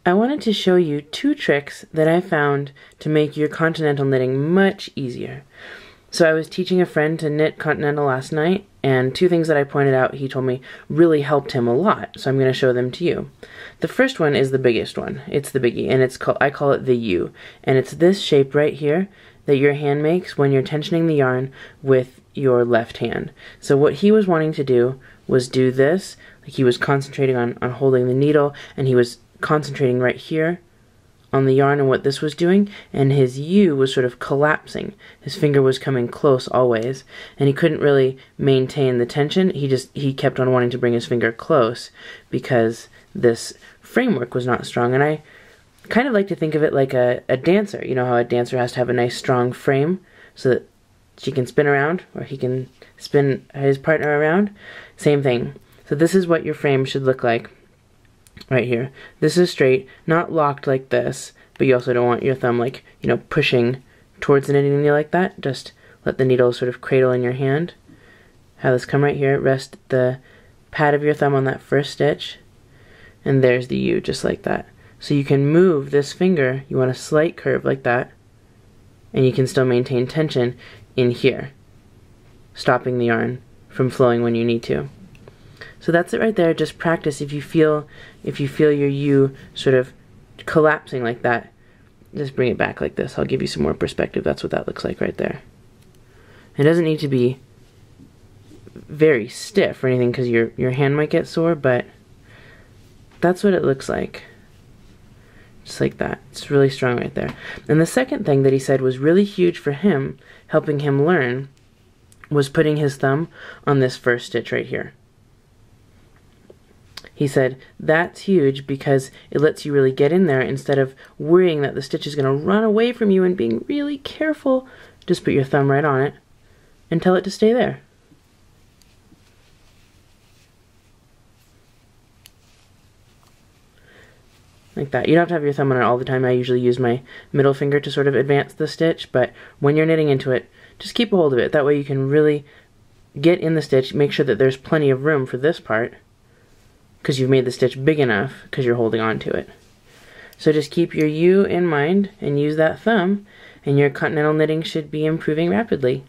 I wanted to show you 2 tricks that I found to make your Continental knitting much easier. So I was teaching a friend to knit Continental last night, and 2 things that I pointed out he told me really helped him a lot, so I'm going to show them to you. The first one is the biggest one. It's the biggie, and I call it the U. And it's this shape right here that your hand makes when you're tensioning the yarn with your left hand. So what he was wanting to do was do this. Like he was concentrating on holding the needle, and he was concentrating right here on the yarn and what this was doing, and his U was sort of collapsing. His finger was coming close always, and he couldn't really maintain the tension. He kept on wanting to bring his finger close because this framework was not strong. And I kind of like to think of it like a dancer. You know how a dancer has to have a nice strong frame so that she can spin around, or he can spin his partner around? Same thing. So this is what your frame should look like. Right here. This is straight, not locked like this, but you also don't want your thumb like, you know, pushing towards the knitting needle like that. Just let the needle sort of cradle in your hand. Have this come right here, rest the pad of your thumb on that first stitch, and there's the U, just like that. So you can move this finger, you want a slight curve like that, and you can still maintain tension in here, stopping the yarn from flowing when you need to. So that's it right there. Just practice. If you feel your U sort of collapsing like that, just bring it back like this. I'll give you some more perspective. That's what that looks like right there. It doesn't need to be very stiff or anything because your hand might get sore, but that's what it looks like. Just like that. It's really strong right there. And the second thing that he said was really huge for him, helping him learn, was putting his thumb on this first stitch right here. He said, that's huge because it lets you really get in there instead of worrying that the stitch is going to run away from you and being really careful. Just put your thumb right on it and tell it to stay there. Like that. You don't have to have your thumb on it all the time. I usually use my middle finger to sort of advance the stitch, but when you're knitting into it, just keep a hold of it. That way you can really get in the stitch, make sure that there's plenty of room for this part, because you've made the stitch big enough because you're holding on to it. So just keep your U in mind and use that thumb, and your Continental knitting should be improving rapidly.